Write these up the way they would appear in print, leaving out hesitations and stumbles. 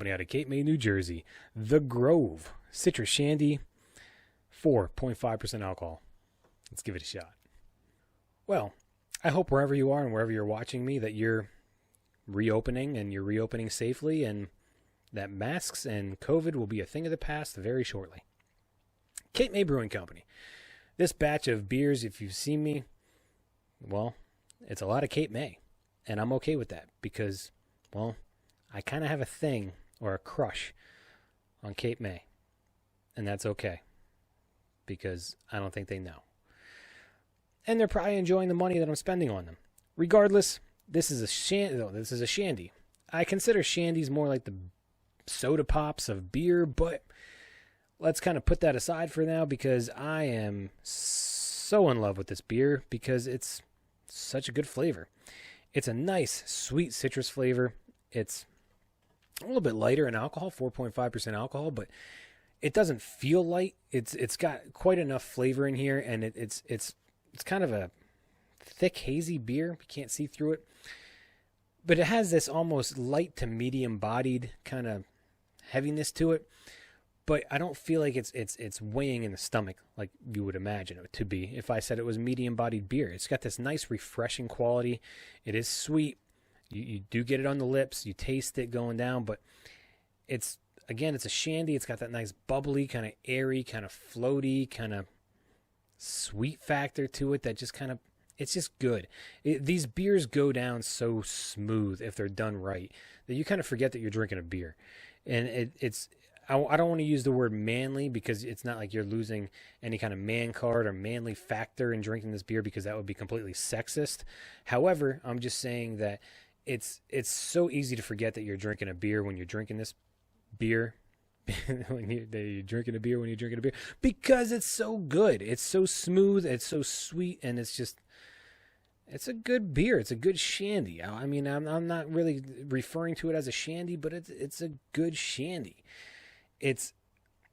Company out of Cape May, New Jersey. The Grove Citrus Shandy, 4.5% alcohol. Let's give it a shot. Well, I hope wherever you are and wherever you're watching me that you're reopening and you're reopening safely and that masks and COVID will be a thing of the past very shortly. Cape May Brewing Company. This batch of beers, if you've seen me, well, it's a lot of Cape May. And I'm okay with that because, well, I kind of have a thing or a crush on Cape May. And that's okay because I don't think they know. And they're probably enjoying the money that I'm spending on them. Regardless, this is a shandy. I consider shandies more like the soda pops of beer, but let's kind of put that aside for now because I am so in love with this beer because it's such a good flavor. It's a nice, sweet citrus flavor. It's a little bit lighter in alcohol, 4.5% alcohol, but it doesn't feel light. It's got quite enough flavor in here, and it's kind of a thick, hazy beer. You can't see through it. But it has this almost light to medium-bodied kind of heaviness to it. But I don't feel like it's weighing in the stomach like you would imagine it to be if I said it was medium-bodied beer. It's got this nice, refreshing quality. It is sweet. You do get it on the lips. You taste it going down. But it's a shandy. It's got that nice bubbly, kind of airy, kind of floaty, kind of sweet factor to it that just kind of, it's just good. These beers go down so smooth if they're done right that you kind of forget that you're drinking a beer. And I don't want to use the word manly because it's not like you're losing any kind of man card or manly factor in drinking this beer because that would be completely sexist. However, I'm just saying that it's so easy to forget that you're drinking a beer when you're drinking this beer. You're drinking a beer when you're drinking a beer because it's so good. It's so smooth. It's so sweet, and it's a good beer. It's a good shandy. I mean, I'm not really referring to it as a shandy, but it's a good shandy. It's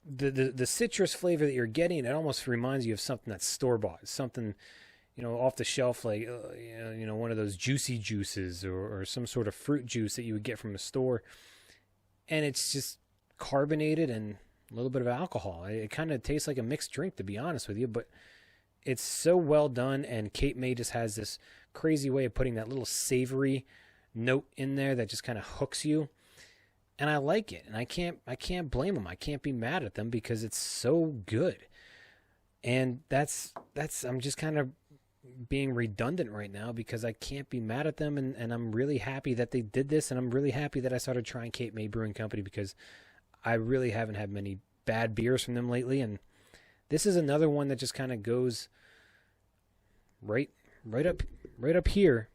the citrus flavor that you're getting. It almost reminds you of something that's store bought, something off the shelf, like one of those juicy juices or some sort of fruit juice that you would get from a store, and it's just carbonated and a little bit of alcohol. It kind of tastes like a mixed drink, to be honest with you, but it's so well done, and Cape May just has this crazy way of putting that little savory note in there that just kind of hooks you. And I like it, and I can't blame them. I can't be mad at them because it's so good. And that's I'm just kind of being redundant right now because I can't be mad at them, and I'm really happy that they did this, and I'm really happy that I started trying Cape May Brewing Company because I really haven't had many bad beers from them lately, and this is another one that just kind of goes right up here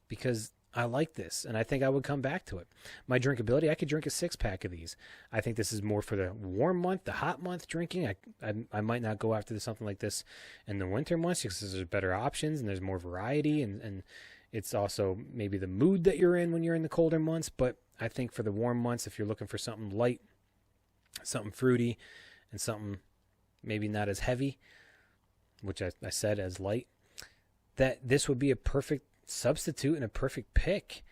because I like this, and I think I would come back to it. My drinkability, I could drink a 6-pack of these. I think this is more for the warm month, the hot month drinking. I might not go after something like this in the winter months because there's better options and there's more variety, and it's also maybe the mood that you're in when you're in the colder months. But I think for the warm months, if you're looking for something light, something fruity, and something maybe not as heavy, which I said as light, that this would be a perfect substitute and a perfect pick.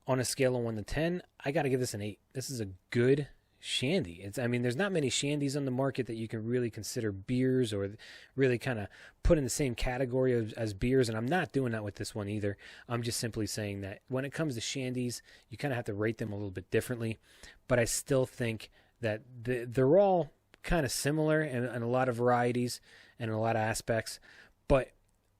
On a scale of 1 to 10, I got to give this an 8. This is a good shandy. There's not many shandies on the market that you can really consider beers or really kind of put in the same category as beers, and I'm not doing that with this one either. I'm just simply saying that when it comes to shandies, you kind of have to rate them a little bit differently, but I still think that they're all kind of similar in a lot of varieties and in a lot of aspects, but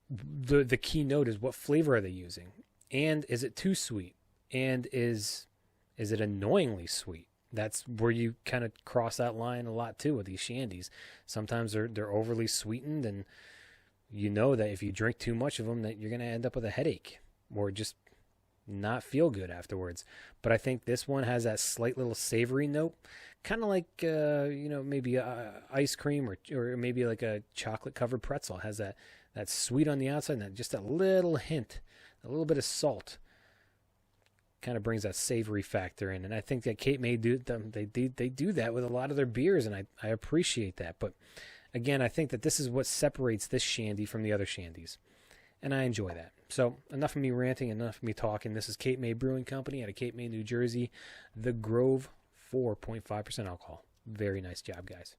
the key note is what flavor are they using, and is it too sweet, and is it annoyingly sweet? That's where you kind of cross that line a lot too with these shandies. Sometimes they're overly sweetened, and you know that if you drink too much of them that you're going to end up with a headache or just not feel good afterwards. But I think this one has that slight little savory note, kind of like maybe ice cream or maybe like a chocolate covered pretzel. It has that sweet on the outside and just a little hint, a little bit of salt. Kind of brings that savory factor in, and I think that Cape May do that with a lot of their beers, and I appreciate that. But again, I think that this is what separates this shandy from the other shandies, and I enjoy that. So enough of me ranting, enough of me talking. This is Cape May Brewing Company out of Cape May, New Jersey. The Grove, 4.5% alcohol. Very nice job, guys.